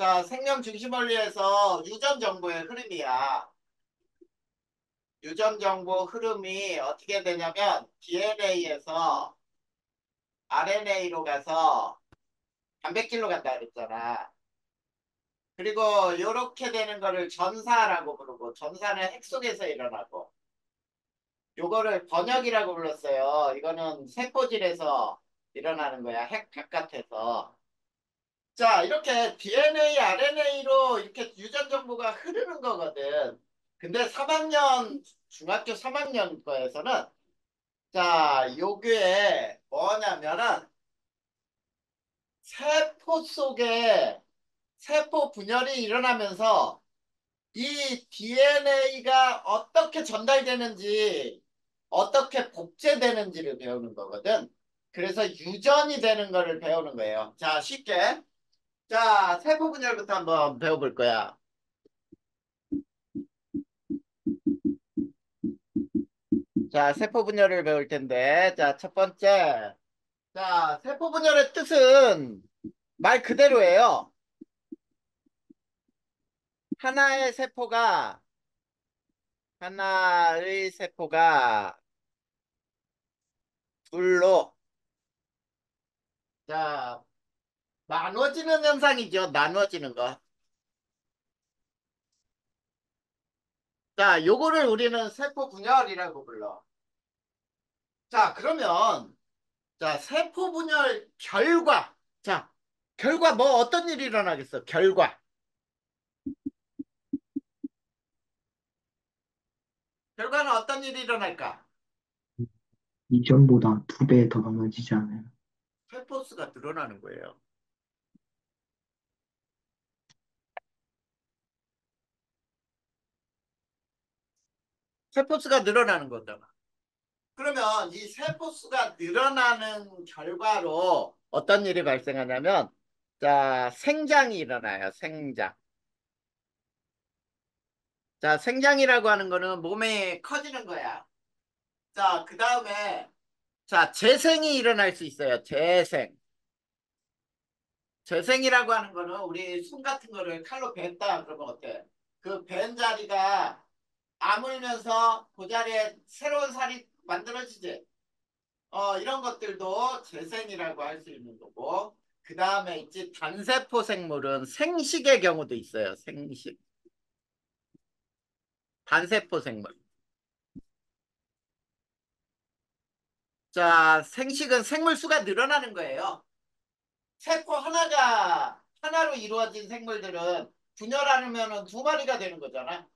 자, 생명 중심 원리에서 유전 정보의 흐름이야. 유전 정보 흐름이 어떻게 되냐면 DNA에서 RNA로 가서 단백질로 간다 그랬잖아. 그리고 요렇게 되는 거를 전사라고 부르고, 전사는 핵 속에서 일어나고, 요거를 번역이라고 불렀어요. 이거는 세포질에서 일어나는 거야. 핵 바깥에서. 자, 이렇게 DNA, RNA로 이렇게 유전 정보가 흐르는 거거든. 근데 3학년, 중학교 3학년 거에서는, 자, 요게 뭐냐면은, 세포 속에 세포 분열이 일어나면서 이 DNA가 어떻게 전달되는지, 어떻게 복제되는지를 배우는 거거든. 그래서 유전이 되는 거를 배우는 거예요. 자, 쉽게. 자, 세포 분열부터 한번 배워볼 거야. 자, 세포 분열을 배울 텐데, 자, 첫 번째. 자, 세포 분열의 뜻은 말 그대로예요. 하나의 세포가, 하나의 세포가 둘로, 자, 나눠지는 현상이죠. 나눠지는 거. 자, 요거를 우리는 세포 분열이라고 불러. 자, 그러면, 자, 세포 분열 결과. 자, 결과 뭐 어떤 일이 일어나겠어? 결과. 결과는 어떤 일이 일어날까? 이전보다 2배 더 많아지지 않아요? 세포수가 늘어나는 거예요. 세포수가 늘어나는 거잖아. 그러면 이 세포수가 늘어나는 결과로 어떤 일이 발생하냐면, 자, 생장이 일어나요. 생장. 자, 생장이라고 하는 거는 몸에 커지는 거야. 자, 그 다음에, 자, 재생이 일어날 수 있어요. 재생. 재생이라고 하는 거는 우리 손 같은 거를 칼로 벤다 그러면 어때? 그 벤 자리가 아물면서 그 자리에 새로운 살이 만들어지지. 이런 것들도 재생이라고 할 수 있는 거고. 그 다음에 있지, 단세포 생물은 생식의 경우도 있어요. 생식. 단세포 생물. 자, 생식은 생물 수가 늘어나는 거예요. 세포 하나가, 하나로 이루어진 생물들은 분열하면은 두 마리가 되는 거잖아.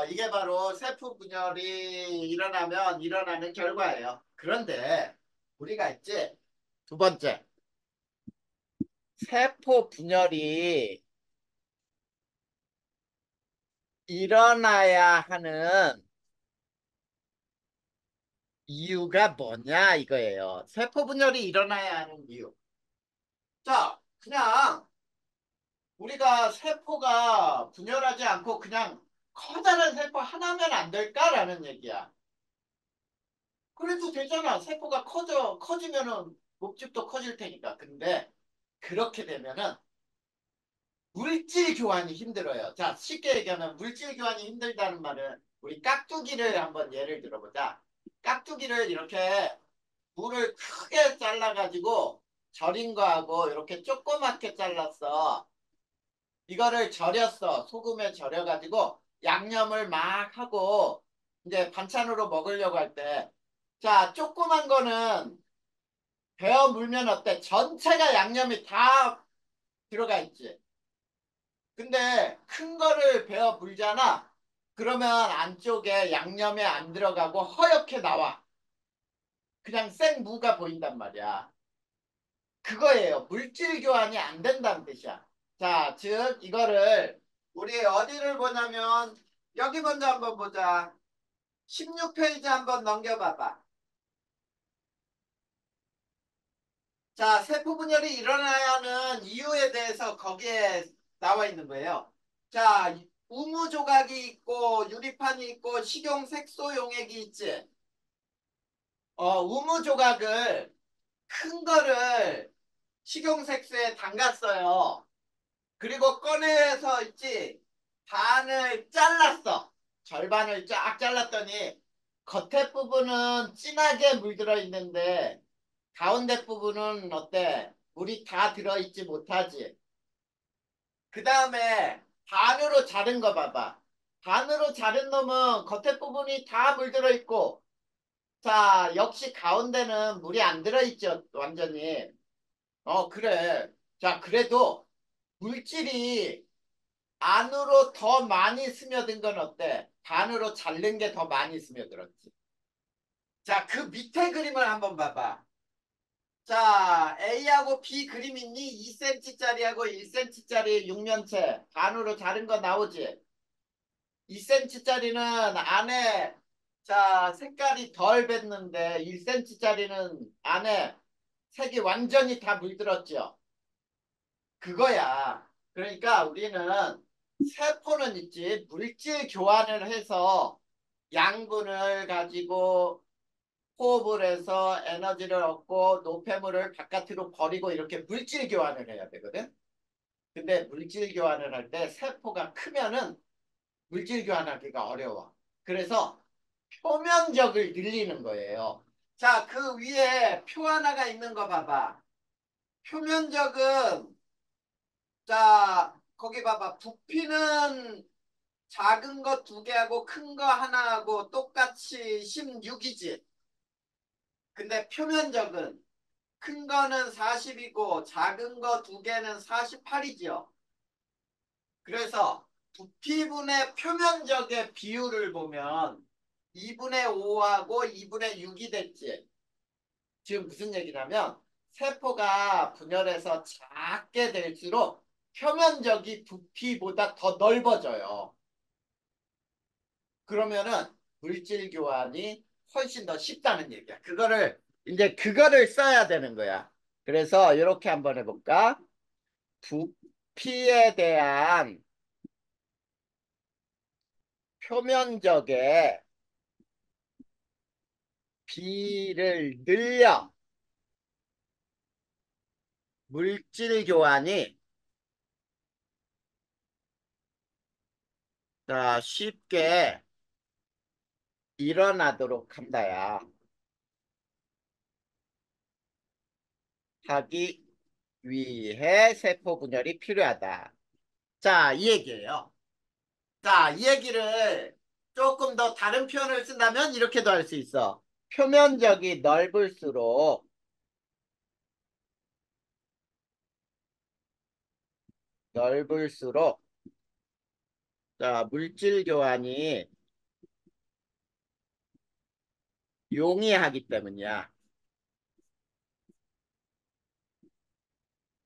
이게 바로 세포 분열이 일어나면 일어나는 결과예요. 그런데 우리가 있지, 두 번째, 세포 분열이 일어나야 하는 이유가 뭐냐 이거예요. 세포 분열이 일어나야 하는 이유. 자, 그냥 우리가 세포가 분열하지 않고 그냥 커다란 세포 하나면 안 될까라는 얘기야. 그래도 되잖아. 세포가 커지면은 목집도 커질 테니까. 근데 그렇게 되면은 물질 교환이 힘들어요. 자, 쉽게 얘기하면 물질 교환이 힘들다는 말은 우리 깍두기를 한번 예를 들어보자. 깍두기를 이렇게 물을 크게 잘라가지고 절인 거하고 이렇게 조그맣게 잘랐어. 이거를 절였어. 소금에 절여가지고 양념을 막 하고 이제 반찬으로 먹으려고 할 때, 자, 조그만 거는 베어 물면 어때? 전체가 양념이 다 들어가 있지. 근데 큰 거를 베어 물잖아. 그러면 안쪽에 양념이 안 들어가고 허옇게 나와. 그냥 생무가 보인단 말이야. 그거예요. 물질 교환이 안 된다는 뜻이야. 자, 즉 이거를 우리 어디를 보냐면 여기 먼저 한번 보자. 16페이지 한번 넘겨봐봐. 자, 세포 분열이 일어나야 하는 이유에 대해서 거기에 나와 있는 거예요. 자, 우무 조각이 있고 유리판이 있고 식용 색소 용액이 있지. 우무 조각을 큰 거를 식용 색소에 담갔어요. 그리고 꺼내서 있지 반을 잘랐어. 절반을 쫙 잘랐더니 겉에 부분은 진하게 물들어 있는데 가운데 부분은 어때? 물이 다 들어있지 못하지. 그 다음에 반으로 자른 거 봐봐. 반으로 자른 놈은 겉에 부분이 다 물들어 있고, 자, 역시 가운데는 물이 안 들어있죠, 완전히. 그래. 자, 그래도 물질이 안으로 더 많이 스며든 건 어때? 반으로 자른 게 더 많이 스며들었지. 자, 그 밑에 그림을 한번 봐봐. 자, A하고 B 그림 있니? 2cm짜리하고 1cm짜리 육면체 반으로 자른 거 나오지? 2cm짜리는 안에 자 색깔이 덜 뱄는데 1cm짜리는 안에 색이 완전히 다 물들었죠. 그거야. 그러니까 우리는 세포는 있지 물질 교환을 해서 양분을 가지고 호흡을 해서 에너지를 얻고 노폐물을 바깥으로 버리고 이렇게 물질 교환을 해야 되거든. 근데 물질 교환을 할 때 세포가 크면은 물질 교환하기가 어려워. 그래서 표면적을 늘리는 거예요. 자, 그 위에 표 하나가 있는 거 봐봐. 표면적은 자, 거기 봐봐. 부피는 작은 거 두 개하고 큰 거 하나하고 똑같이 16이지. 근데 표면적은 큰 거는 40이고 작은 거 두 개는 48이지요. 그래서 부피분의 표면적의 비율을 보면 2분의 5하고 2분의 6이 됐지. 지금 무슨 얘기냐면 세포가 분열해서 작게 될수록 표면적이 부피보다 더 넓어져요. 그러면은 물질 교환이 훨씬 더 쉽다는 얘기야. 그거를 써야 되는 거야. 그래서 이렇게 한번 해볼까? 부피에 대한 표면적의 비를 늘려 물질 교환이 자, 쉽게 일어나도록 한다야. 하기 위해 세포 분열이 필요하다. 자, 이 얘기예요. 자, 이 얘기를 조금 더 다른 표현을 쓴다면 이렇게도 할 수 있어. 표면적이 넓을수록 자, 물질 교환이 용이하기 때문이야.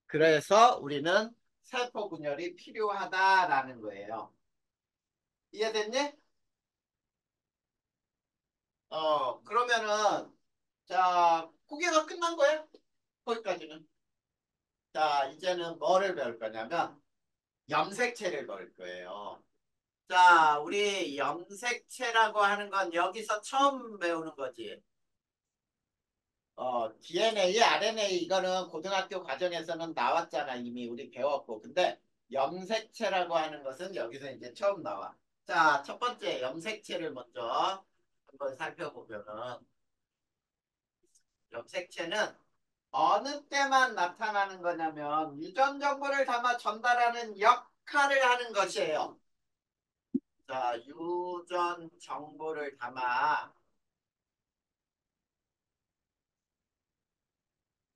그래서 우리는 세포 분열이 필요하다라는 거예요. 이해됐니? 그러면은 자, 고개가 끝난 거야? 거기까지는. 자, 이제는 뭐를 배울 거냐면 염색체를 배울 거예요. 자, 우리 염색체라고 하는 건 여기서 처음 배우는 거지. DNA, RNA 이거는 고등학교 과정에서는 나왔잖아. 이미 우리 배웠고. 근데 염색체라고 하는 것은 여기서 이제 처음 나와. 자, 첫 번째 염색체를 먼저 한번 살펴보면은 염색체는 어느 때만 나타나는 거냐면 유전 정보를 담아 전달하는 역할을 하는 것이에요. 자, 유전 정보를 담아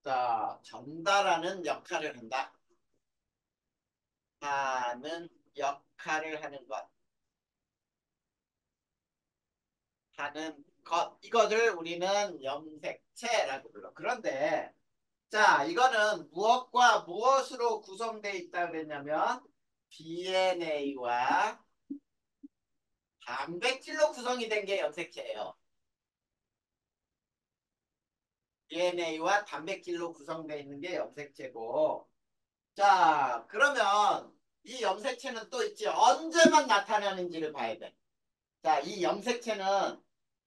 자, 전달하는 역할을 한다. 하는 역할을 하는 것. 하는 것. 이것을 우리는 염색체라고 불러. 그런데 자, 이거는 무엇과 무엇으로 구성되어 있다 그랬냐면 DNA와 단백질로 구성이 된 게 염색체예요. DNA와 단백질로 구성되어 있는 게 염색체고 자, 그러면 이 염색체는 또 있지. 언제만 나타나는지를 봐야 돼. 자, 이 염색체는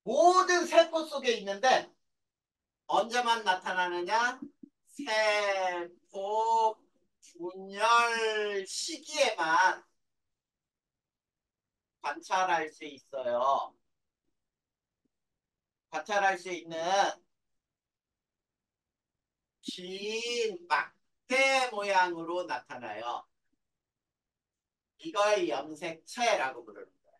모든 세포 속에 있는데 언제만 나타나느냐? 세포 분열 시기에만 관찰할 수 있어요. 관찰할 수 있는 긴 막대 모양으로 나타나요. 이걸 염색체라고 부르는 거예요.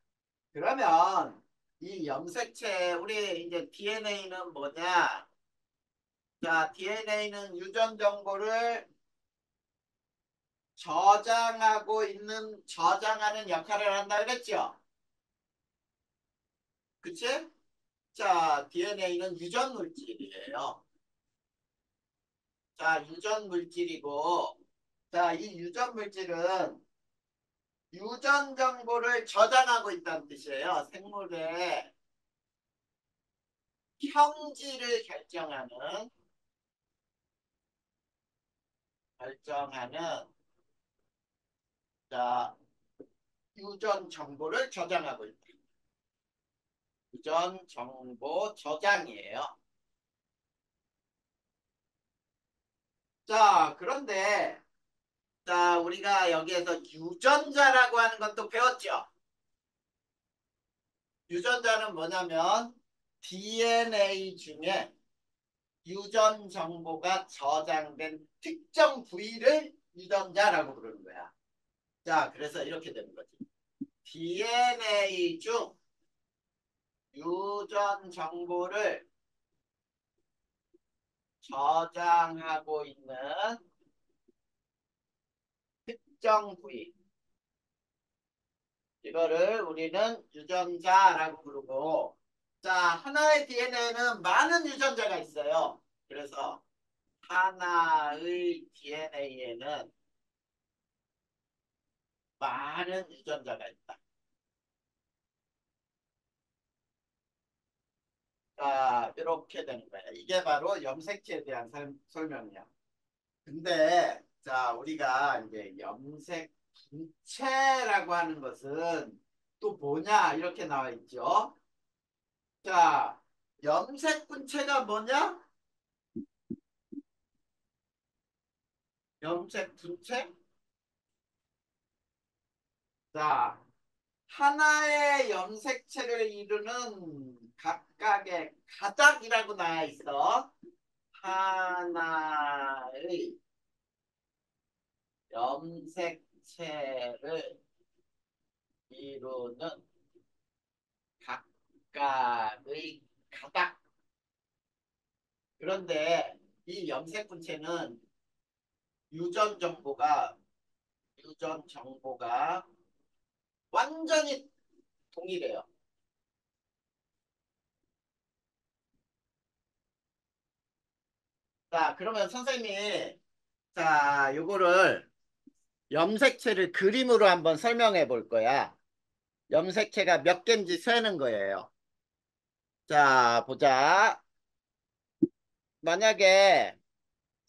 그러면 이 염색체, 우리 이제 DNA는 뭐냐? 자, DNA는 유전 정보를 저장하는 역할을 한다 그랬죠? 그치? 자, DNA는 유전 물질이에요. 자, 유전 물질이고, 자, 이 유전 물질은 유전 정보를 저장하고 있다는 뜻이에요. 생물의 형질을 결정하는, 자, 유전 정보를 저장하고 있다. 유전 정보 저장이에요. 자, 그런데, 자, 우리가 여기에서 유전자라고 하는 것도 배웠죠? 유전자는 뭐냐면, DNA 중에 유전 정보가 저장된 특정 부위를 유전자라고 부르는 거야. 자, 그래서 이렇게 되는 거지. DNA 중 유전 정보를 저장하고 있는 특정 부위. 이거를 우리는 유전자라고 부르고, 자, 하나의 DNA는 많은 유전자가 있어요. 그래서 하나의 DNA에는 많은 유전자가 있다. 자, 이렇게 되는 거야. 이게 바로 염색체에 대한 설명이야. 근데, 자, 우리가 이제 염색 분체라고 하는 것은 또 뭐냐? 이렇게 나와 있죠. 자, 염색 분체가 뭐냐? 염색 분체? 자, 하나의 염색체를 이루는 각각의 가닥이라고 나와 있어. 하나의 염색체를 이루는 각각의 가닥. 그런데 이 염색 분체는 유전 정보가 유전 정보가 완전히 동일해요. 자, 그러면 선생님이 자, 요거를 염색체를 그림으로 한번 설명해 볼 거야. 염색체가 몇 개인지 세는 거예요. 자, 보자. 만약에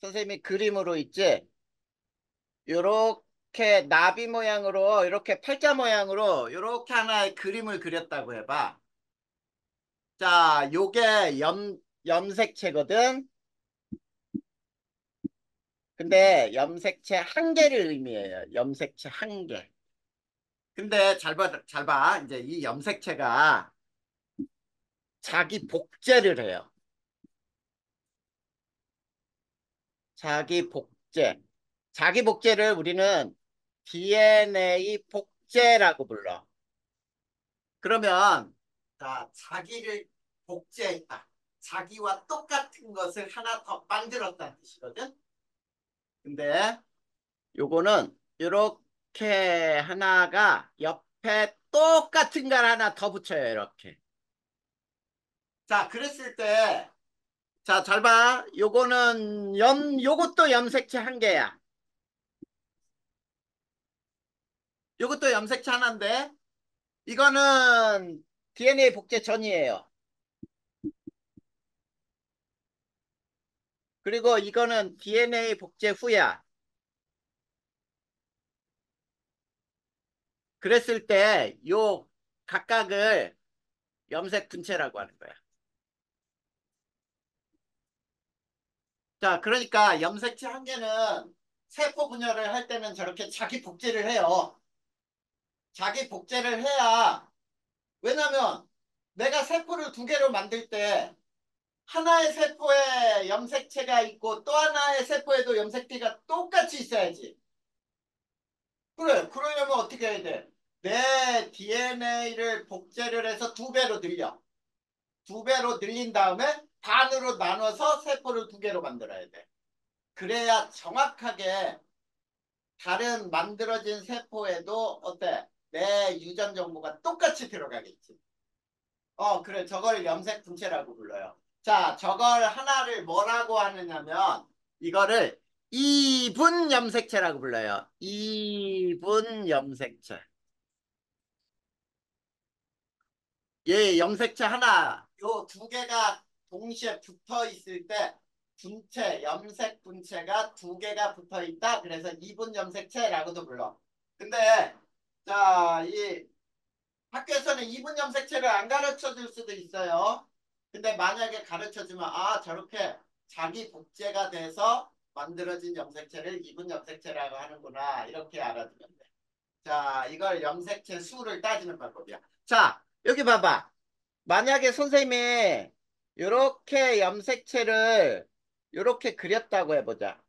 선생님이 그림으로 있지? 요렇게 나비 모양으로, 이렇게 팔자 모양으로 요렇게 하나의 그림을 그렸다고 해봐. 자, 요게 염색체거든? 근데 염색체 한 개를 의미해요. 염색체 한 개. 근데 잘 봐. 이제 이 염색체가 자기 복제를 해요. 자기 복제. 자기 복제를 우리는 DNA 복제라고 불러. 그러면 자, 자기를 복제했다. 자기와 똑같은 것을 하나 더 만들었다는 뜻이거든. 근데 요거는 이렇게 하나가 옆에 똑같은 걸 하나 더 붙여요. 이렇게. 자, 그랬을 때 자, 잘 봐. 요것도 염색체 한 개야. 요것도 염색체 하나인데 이거는 DNA 복제 전이에요. 그리고 이거는 DNA 복제 후야. 그랬을 때 요 각각을 염색 분체라고 하는 거야. 자, 그러니까 염색체 한 개는 세포 분열을 할 때는 저렇게 자기 복제를 해요. 자기 복제를 해야, 왜냐면 내가 세포를 두 개로 만들 때 하나의 세포에 염색체가 있고 또 하나의 세포에도 염색체가 똑같이 있어야지. 그래, 그러려면 어떻게 해야 돼? 내 DNA를 복제를 해서 두 배로 늘려. 두 배로 늘린 다음에 반으로 나눠서 세포를 두 개로 만들어야 돼. 그래야 정확하게 다른 만들어진 세포에도 어때? 내 유전 정보가 똑같이 들어가겠지. 그래. 저걸 염색 분체라고 불러요. 자, 저걸 하나를 뭐라고 하느냐면 이거를 이분 염색체라고 불러요. 이분 염색체. 예, 염색체 하나, 요 두 개가 동시에 붙어 있을 때 분체, 염색 분체가 두 개가 붙어 있다. 그래서 이분 염색체라고도 불러. 근데 자, 이 학교에서는 이분 염색체를 안 가르쳐 줄 수도 있어요. 근데 만약에 가르쳐 주면 아, 저렇게 자기 복제가 돼서 만들어진 염색체를 이분 염색체라고 하는구나. 이렇게 알아두면 돼. 자, 이걸 염색체 수를 따지는 방법이야. 자, 여기 봐봐. 만약에 선생님이 이렇게 염색체를 이렇게 그렸다고 해보자.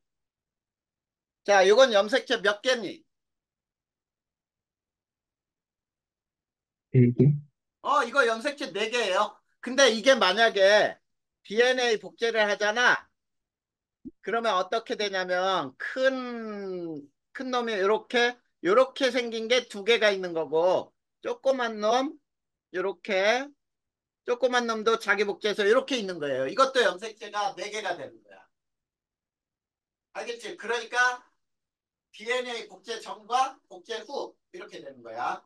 자, 이건 염색체 몇 개니? 되게 이거 염색체 4개예요. 근데 이게 만약에 DNA 복제를 하잖아. 그러면 어떻게 되냐면 큰 놈이 이렇게 생긴 게 두 개가 있는 거고 조그만 놈 이렇게 조그만 놈도 자기 복제해서 이렇게 있는 거예요. 이것도 염색체가 4개가 되는 거야. 알겠지? 그러니까 DNA 복제 전과 복제 후 이렇게 되는 거야.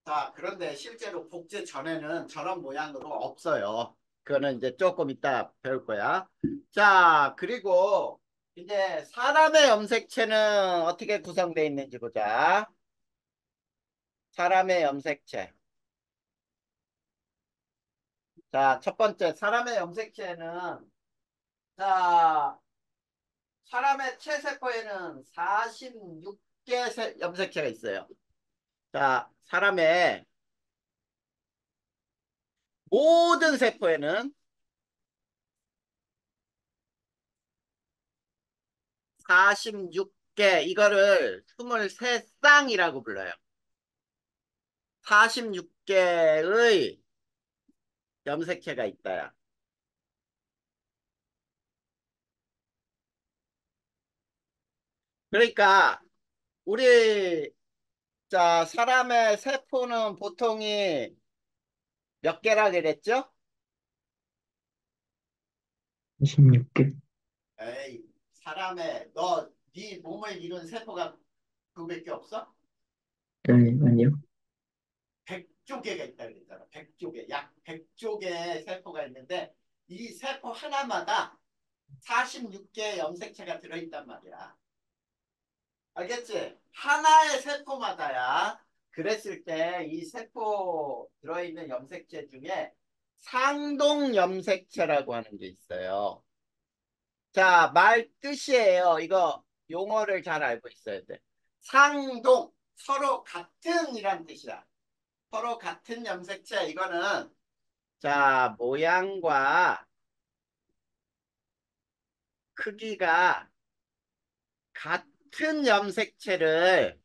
자, 그런데 실제로 복제 전에는 저런 모양으로 없어요. 그거는 이제 조금 이따 배울 거야. 자, 그리고 이제 사람의 염색체는 어떻게 구성되어 있는지 보자. 사람의 염색체. 자, 첫 번째 사람의 염색체는 자, 사람의 체세포에는 46개 염색체가 있어요. 자, 사람의 모든 세포에는 46개, 이거를 23쌍이라고 불러요. 46개의 염색체가 있다야. 그러니까 우리 자 사람의 세포는 보통이 몇 개라 그랬죠? 26개. 에이, 사람의 네 몸을 이룬 세포가 그거밖에 없어? 네, 아니요. 100조개가 있다 그랬잖아. 100조개. 약 100조개의 세포가 있는데 이 세포 하나마다 46개의 염색체가 들어있단 말이야. 알겠지? 하나의 세포마다야. 그랬을 때 이 세포 들어있는 염색체 중에 상동 염색체라고 하는 게 있어요. 자, 말 뜻이에요. 이거 용어를 잘 알고 있어야 돼. 상동, 서로 같은 이란 뜻이야. 서로 같은 염색체. 이거는 자, 모양과 크기가 같은 염색체를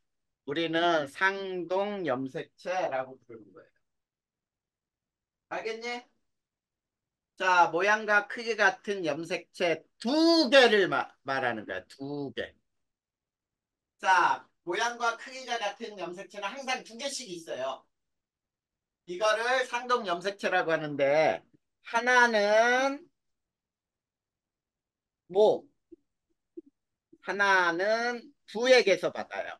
우리는 상동 염색체라고 부르는 거예요. 알겠니? 자, 모양과 크기 같은 염색체 두 개를 말하는 거야. 두 개. 자, 모양과 크기가 같은 염색체는 항상 두 개씩 있어요. 이거를 상동 염색체라고 하는데 하나는 뭐 하나는 부에게서 받아요.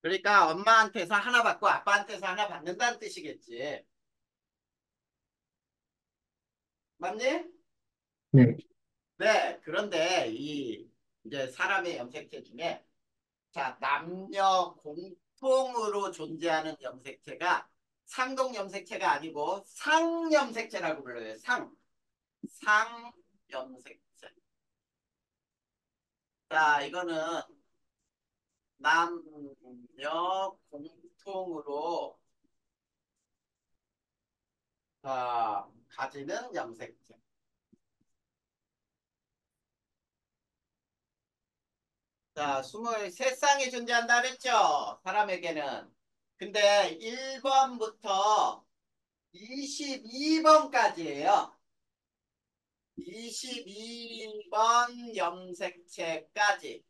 그러니까 엄마한테서 하나 받고 아빠한테서 하나 받는다는 뜻이겠지. 맞니? 네, 네. 그런데 이제 사람의 염색체 중에 자, 남녀 공통으로 존재하는 염색체가 상동 염색체가 아니고 상 염색체라고 불러요. 상. 상염색체. 자, 이거는 남녀 공통으로 가지는 염색체. 자, 23쌍이 존재한다 그랬죠? 사람에게는. 근데 1번부터 22번까지예요. 22번 염색체까지.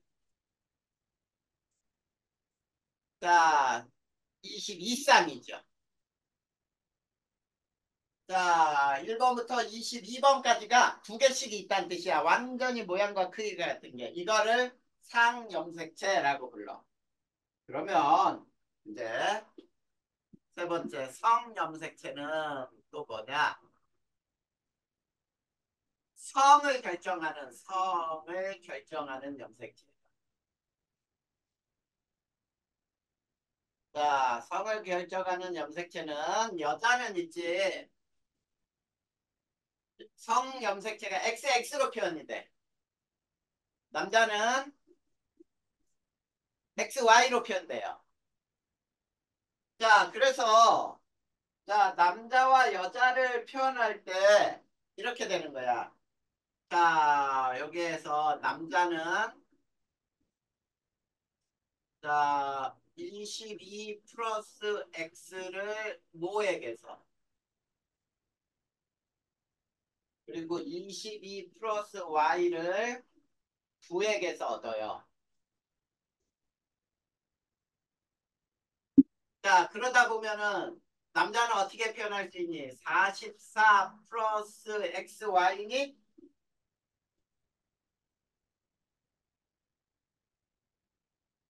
자, 22쌍이죠. 자, 1번부터 22번까지가 두 개씩이 있다는 뜻이야. 완전히 모양과 크기가 같은 게. 이거를 상염색체라고 불러. 그러면 이제 세 번째 성염색체는 또 뭐냐? 성을 결정하는 염색체. 자, 성을 결정하는 염색체는 여자는 있지. 성염색체가 XX로 표현이 돼. 남자는 XY로 표현돼요. 자, 그래서 자, 남자와 여자를 표현할 때 이렇게 되는 거야. 자, 여기에서 남자는 자, 22 플러스 X를 모액에서 그리고 22 플러스 Y를 부액에서 얻어요. 자, 그러다 보면은 남자는 어떻게 표현할 수 있니? 44 플러스 XY니?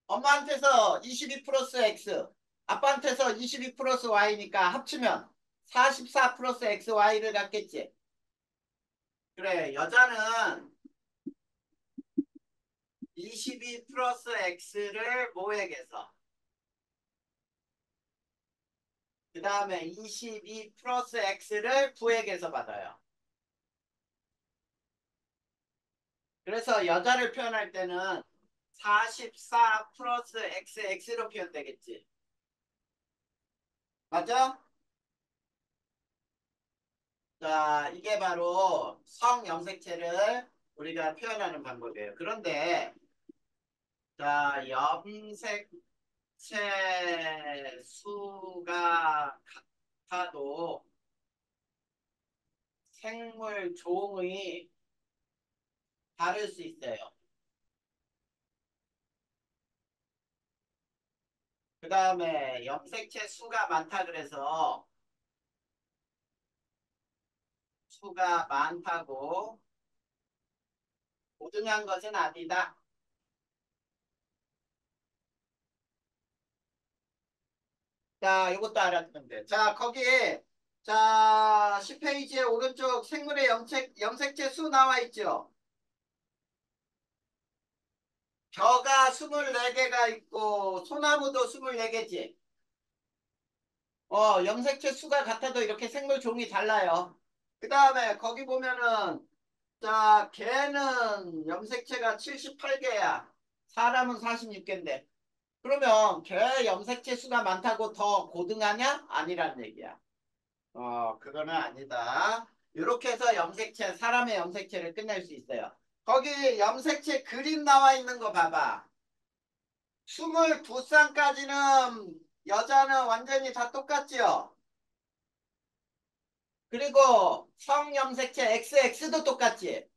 엄마한테서 22 플러스 X, 아빠한테서 22 플러스 Y니까 합치면 44 플러스 XY를 갖겠지. 그래, 여자는 22 플러스 X를 모액에서 그 다음에 22 플러스 X를 부액에서 받아요. 그래서 여자를 표현할 때는 44 플러스 XX, 로 표현되겠지. 맞아? 자, 이게 바로 성염색체를 우리가 표현하는 방법이에요. 그런데 자, 염색체 수가 같아도 생물 종이 다를 수 있어요. 그 다음에 염색체 수가 많다 그래서 수가 많다고 고등한 것은 아니다. 자, 이것도 알아두면 돼. 자, 거기에 자, 10페이지의 오른쪽 생물의 염색체 수 나와 있죠. 벼가 24개가 있고 소나무도 24개지. 염색체 수가 같아도 이렇게 생물 종이 달라요. 그 다음에 거기 보면은 자, 개는 염색체가 78개야. 사람은 46개인데. 그러면 개 염색체 수가 많다고 더 고등하냐? 아니란 얘기야. 그거는 아니다. 이렇게 해서 염색체, 사람의 염색체를 끝낼 수 있어요. 거기 염색체 그림 나와 있는 거 봐봐. 22쌍까지는 여자는 완전히 다 똑같지요. 그리고 성염색체 XX도 똑같지.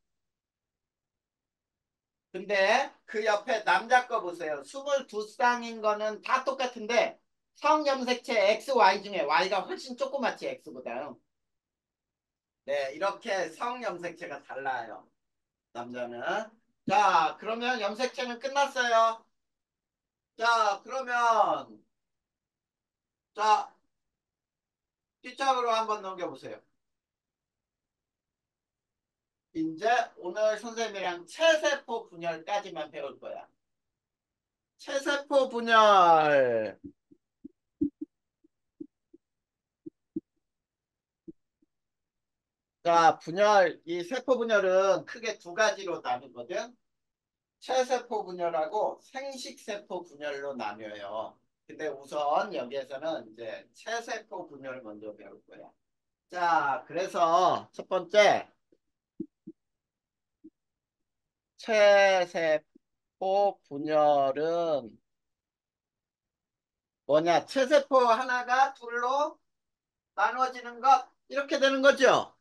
근데 그 옆에 남자 거 보세요. 22쌍인 거는 다 똑같은데 성염색체 XY 중에 Y가 훨씬 조그맣지 X보다. 네, 이렇게 성염색체가 달라요. 남자는. 자, 그러면 염색체는 끝났어요. 자, 그러면 자, 뒷장으로 한번 넘겨보세요. 이제 오늘 선생님이랑 체세포 분열까지만 배울 거야. 체세포 분열. 자, 분열, 이 세포 분열은 크게 두 가지로 나누거든. 체세포 분열하고 생식세포 분열로 나뉘어요. 근데 우선 여기에서는 이제 체세포 분열 먼저 배울 거야. 자, 그래서 첫 번째, 체세포 분열은 뭐냐? 체세포 하나가 둘로 나누어지는 것, 이렇게 되는 거죠.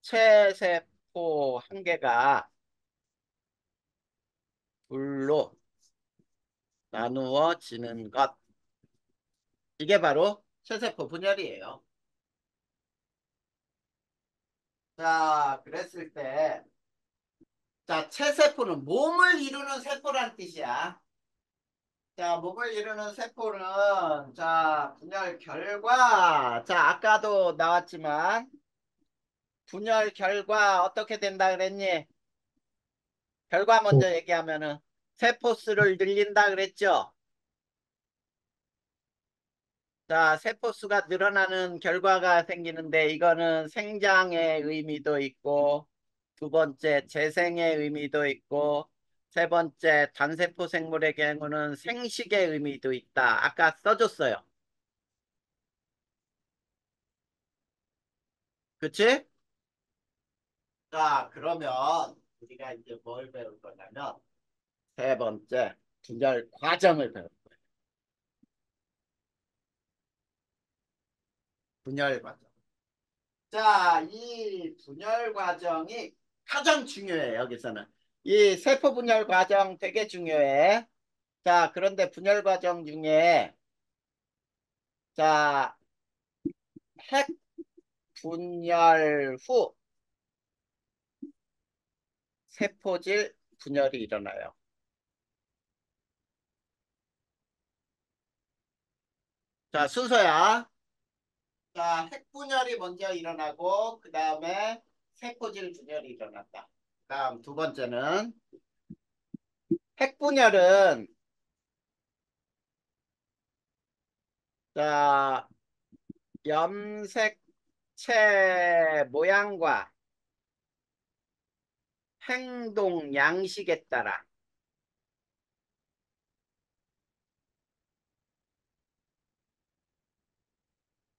체세포 한 개가 둘로 나누어지는 것. 이게 바로 체세포 분열이에요. 자, 그랬을 때, 자, 체세포는 몸을 이루는 세포란 뜻이야. 자, 몸을 이루는 세포는, 자, 분열 결과, 자, 아까도 나왔지만, 분열 결과 어떻게 된다 그랬니? 결과 오, 먼저 얘기하면은, 세포 수를 늘린다 그랬죠? 자, 세포수가 늘어나는 결과가 생기는데 이거는 생장의 의미도 있고 두 번째 재생의 의미도 있고 세 번째 단세포 생물의 경우는 생식의 의미도 있다. 아까 써줬어요. 그치? 자, 그러면 우리가 이제 뭘 배울 거냐면 세 번째 분열 과정을 배울 거예요. 분열 과정. 자, 이 분열 과정이 가장 중요해요, 여기서는. 이 세포 분열 과정 되게 중요해. 자, 그런데 분열 과정 중에, 자, 핵 분열 후 세포질 분열이 일어나요. 자, 순서야. 자, 핵 분열이 먼저 일어나고, 그 다음에 세포질 분열이 일어났다. 다음 두 번째는, 핵 분열은, 자, 염색체 모양과 행동 양식에 따라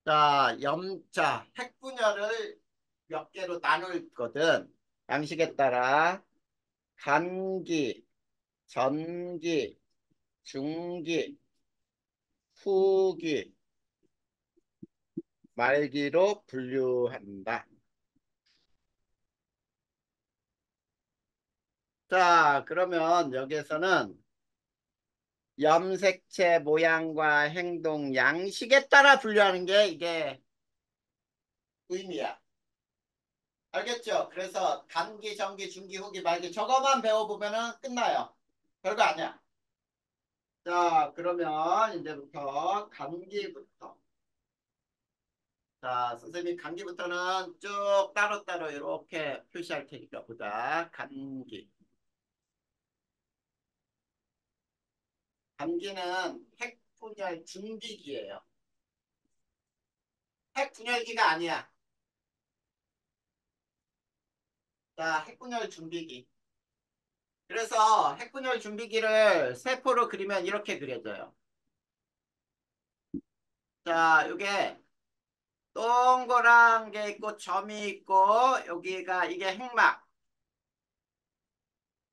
자, 핵분열을 몇 개로 나눌 거든. 양식에 따라 단기, 전기, 중기, 후기, 말기로 분류한다. 자, 그러면 여기에서는 염색체 모양과 행동 양식에 따라 분류하는 게 이게 의미야. 알겠죠? 그래서 단기, 전기, 중기, 후기, 말기 저거만 배워보면은 끝나요. 별거 아니야. 자, 그러면 이제부터 감기부터. 자, 선생님이 감기부터는 쭉 따로따로 이렇게 표시할 테니까 보자. 감기. 감기는 핵분열 준비기예요. 핵분열기가 아니야. 자, 핵분열 준비기. 그래서 핵분열 준비기를 세포로 그리면 이렇게 그려져요. 자, 요게 동그란 게 있고 점이 있고 여기가 이게 핵막.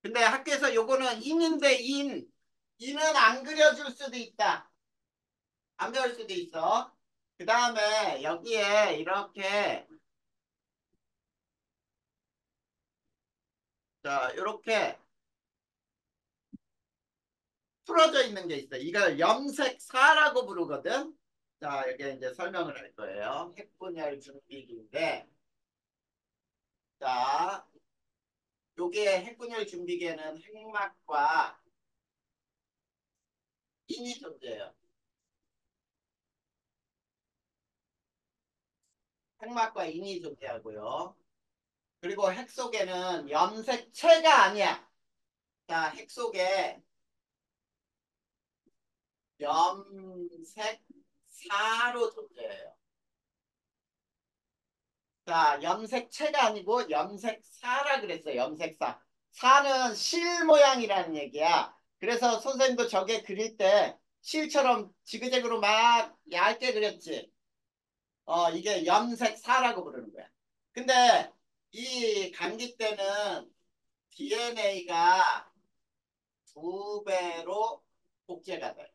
근데 학교에서 요거는 인인데 인은 안 그려줄 수도 있다. 안 배울 수도 있어. 그 다음에 여기에 이렇게 자 이렇게 풀어져 있는 게 있어. 이걸 염색사라고 부르거든. 자 여기 이제 설명을 할 거예요. 핵분열 준비기인데 자 요게 핵분열 준비기에는 핵막과 인이 존재해요. 핵막과 인이 존재하고요. 그리고 핵 속에는 염색체가 아니야. 자, 핵 속에 염색사로 존재해요. 자, 염색체가 아니고 염색사라 그랬어요. 염색사. 사는 실 모양이라는 얘기야. 그래서 선생님도 저게 그릴 때 실처럼 지그재그로 막 얇게 그렸지. 이게 염색사라고 부르는 거야. 근데 이 감기 때는 DNA가 두 배로 복제가 돼.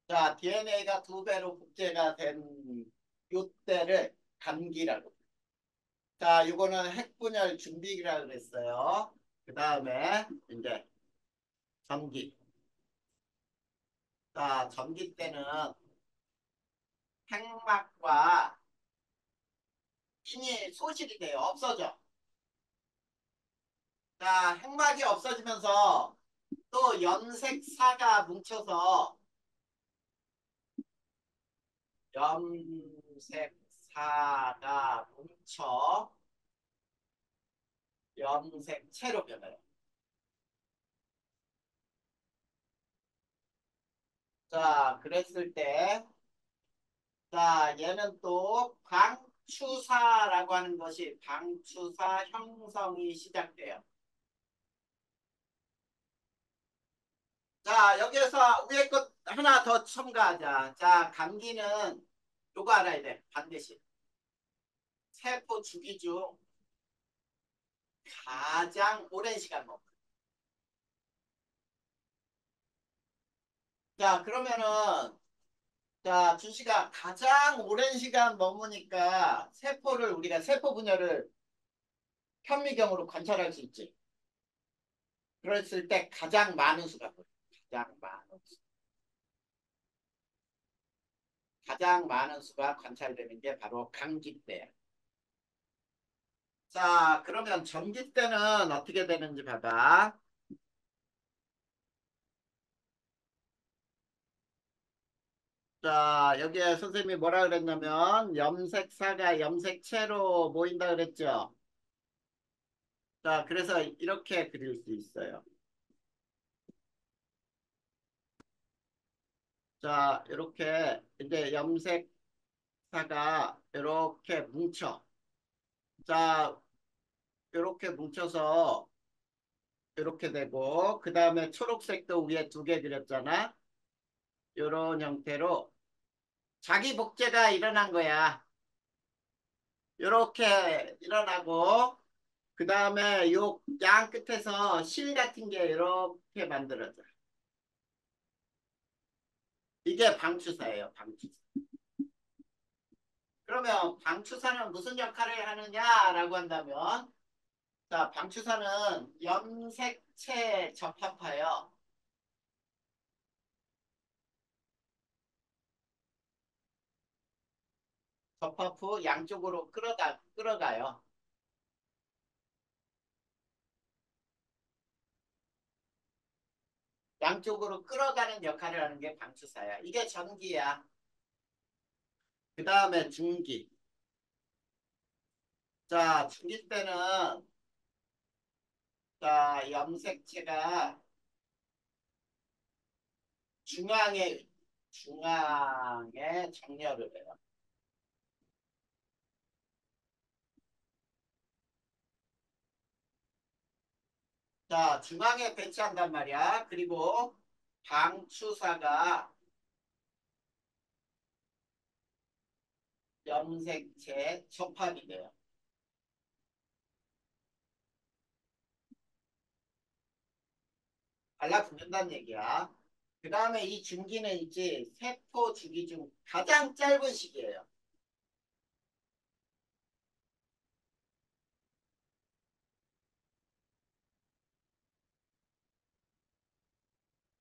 자, DNA가 두 배로 복제가 된 요때를 감기라고. 자, 요거는 핵분열 준비기라 그랬어요. 그 다음에 이제 전기. 자, 전기 때는 핵막과 힘이 소실이 돼요. 없어져. 자, 핵막이 없어지면서 또 염색사가 뭉쳐서 염색사가 뭉쳐 염색체로 변해요. 자, 그랬을 때, 자, 얘는 또 방추사라고 하는 것이 방추사 형성이 시작돼요. 자, 여기에서 위에 것 하나 더 첨가하자. 자, 감기는 요거 알아야 돼. 반드시. 세포 주기 중 가장 오랜 시간 먹어. 자, 그러면은, 자, 준씨가 가장 오랜 시간 머무니까 세포를, 우리가 세포 분열을 현미경으로 관찰할 수 있지. 그랬을 때 가장 많은 수가 뭐야? 가장 많은 수. 가장 많은 수가 관찰되는 게 바로 감기 때야. 자, 그러면 전기 때는 어떻게 되는지 봐봐. 자, 여기에 선생님이 뭐라 그랬냐면 염색사가 염색체로 모인다 그랬죠. 자, 그래서 이렇게 그릴 수 있어요. 자, 이렇게 이제 염색사가 이렇게 뭉쳐. 자, 이렇게 뭉쳐서 이렇게 되고 그 다음에 초록색도 위에 두 개 그렸잖아. 이런 형태로 자기 복제가 일어난 거야. 이렇게 일어나고 그 다음에 요 양 끝에서 실 같은 게 이렇게 만들어져. 이게 방추사예요. 방추사. 그러면 방추사는 무슨 역할을 하느냐라고 한다면 자, 방추사는 염색체 접합하여 접합 후 양쪽으로 끌어가요. 양쪽으로 끌어가는 역할을 하는 게 방추사야. 이게 전기야. 그 다음에 중기. 자, 중기 때는 자, 염색체가 중앙에 정렬을 해요. 자, 중앙에 배치한단 말이야. 그리고 방추사가 염색체 접합이 돼요. 달라붙는다는 얘기야. 그 다음에 이 중기는 있지, 세포 주기 중 가장 짧은 시기예요.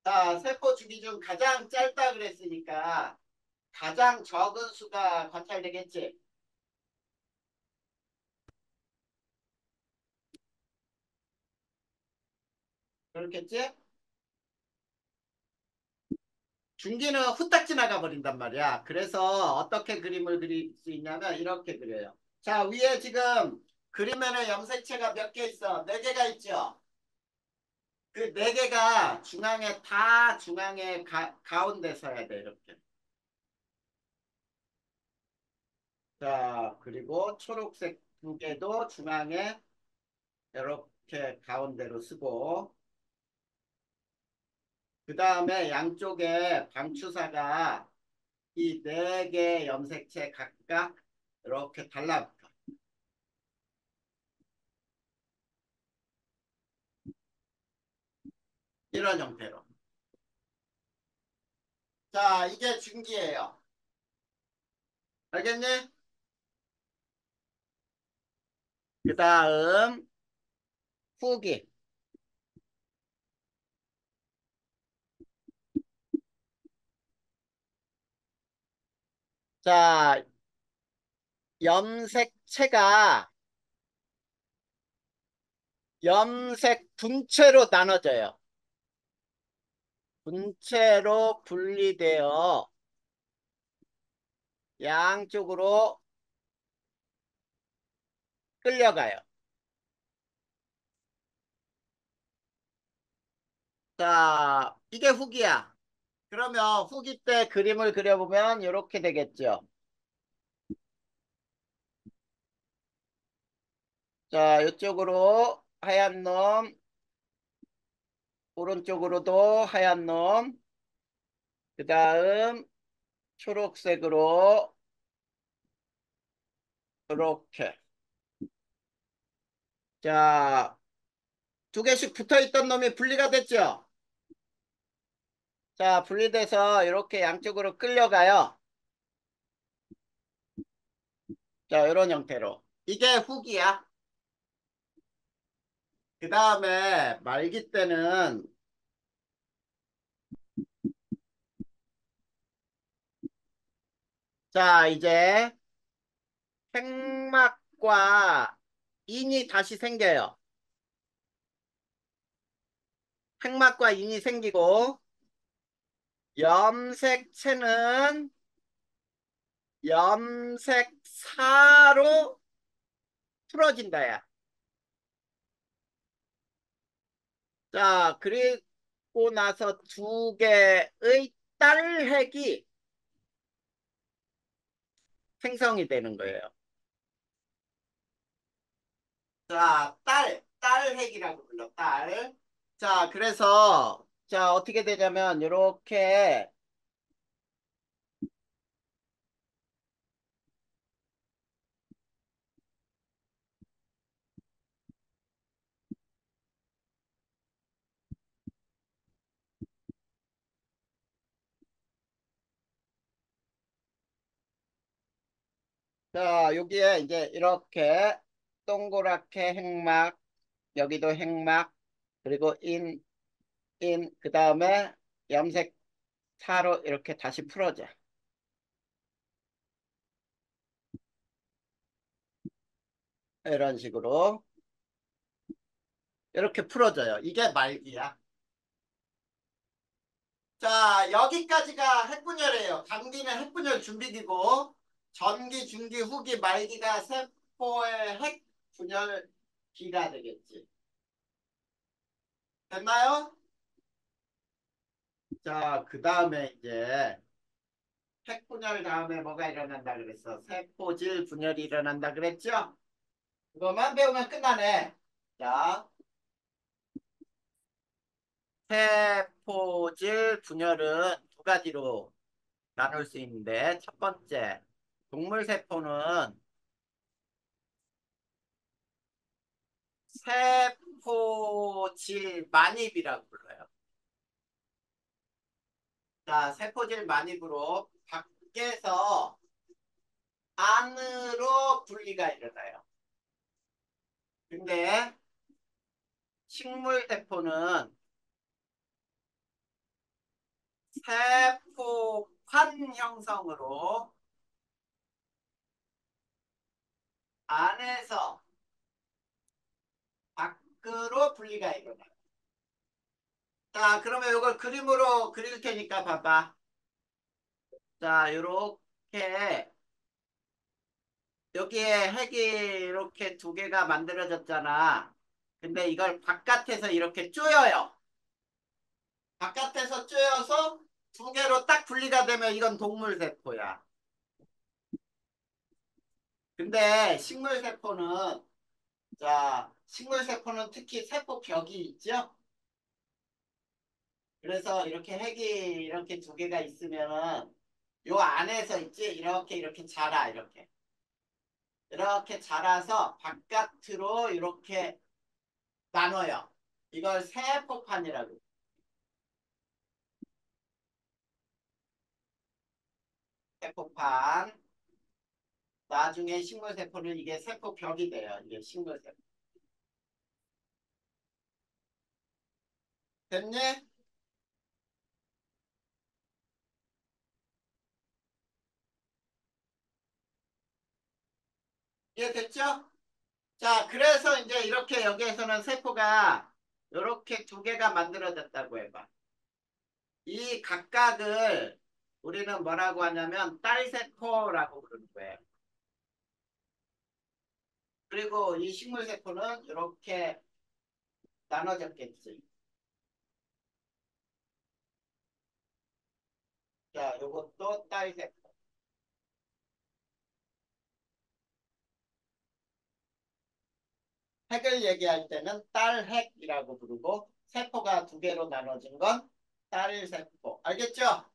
자, 세포 주기 중 가장 짧다 그랬으니까 가장 적은 수가 관찰되겠지. 그렇겠지? 중기는 후딱 지나가 버린단 말이야. 그래서 어떻게 그림을 그릴 수 있냐면 이렇게 그려요. 자, 위에 지금 그림에는 염색체가 몇 개 있어? 네 개가 있죠? 그 네 개가 중앙에 가운데 서야 돼, 이렇게. 자, 그리고 초록색 두 개도 중앙에 이렇게 가운데로 쓰고, 그 다음에 양쪽에 방추사가 이 네 개 염색체 각각 이렇게 달라붙어. 이런 형태로. 자, 이게 중기예요. 알겠니? 그 다음 후기. 자, 염색체가 염색 분체로 나눠져요. 분체로 분리되어 양쪽으로 끌려가요. 자, 이게 후기야. 그러면 후기 때 그림을 그려보면 이렇게 되겠죠. 자, 이쪽으로 하얀 놈, 오른쪽으로도 하얀 놈, 그 다음 초록색으로 이렇게. 자, 두 개씩 붙어 있던 놈이 분리가 됐죠. 자, 분리돼서 이렇게 양쪽으로 끌려가요. 자, 이런 형태로. 이게 후기야. 그 다음에 말기 때는 자, 이제 핵막과 인이 다시 생겨요. 핵막과 인이 생기고 염색체는 염색사로 풀어진다, 야. 자, 그리고 나서 두 개의 딸핵이 생성이 되는 거예요. 자, 딸핵이라고 불러, 딸. 자, 그래서, 자, 어떻게 되냐면, 요렇게, 자, 여기에 이제 이렇게 동그랗게 핵막, 여기도 핵막, 그리고 그 다음에 염색사로 이렇게 다시 풀어져. 이런 식으로. 이렇게 풀어져요. 이게 말기야. 자, 여기까지가 핵분열이에요. 당기는 핵분열 준비기고, 전기, 중기, 후기, 말기가 세포의 핵분열기가 되겠지. 됐나요? 자, 그 다음에 이제 핵분열 다음에 뭐가 일어난다 그랬어? 세포질 분열이 일어난다 그랬죠? 그것만 배우면 끝나네. 자, 세포질 분열은 두 가지로 나눌 수 있는데, 첫 번째, 동물세포는 세포질 만입이라고 불러요. 자, 세포질 만입으로 밖에서 안으로 분리가 일어나요. 근데 식물세포는 세포판 형성으로 안에서 밖으로 분리가 일어나요. 자, 그러면 이걸 그림으로 그릴 테니까 봐봐. 자, 요렇게 여기에 핵이 이렇게 두 개가 만들어졌잖아. 근데 이걸 바깥에서 이렇게 쪼여요. 바깥에서 쪼여서 두 개로 딱 분리가 되면 이건 동물세포야. 근데 식물세포는, 자, 식물세포는 특히 세포벽이 있죠? 그래서 이렇게 핵이 이렇게 두 개가 있으면은 요 안에서 있지? 이렇게 자라, 이렇게. 이렇게 자라서 바깥으로 이렇게 나눠요. 이걸 세포판이라고. 세포판. 나중에 식물세포는 이게 세포벽이 돼요. 이게 식물세포. 됐니? 이해됐죠? 자, 그래서 이제 이렇게 여기에서는 세포가 이렇게 두 개가 만들어졌다고 해봐. 이 각각을 우리는 뭐라고 하냐면 딸세포라고 부르는 거예요. 그리고 이 식물세포는 이렇게 나눠졌겠지. 자, 요것도 딸세포. 핵을 얘기할 때는 딸핵이라고 부르고 세포가 두 개로 나눠진 건 딸세포. 알겠죠?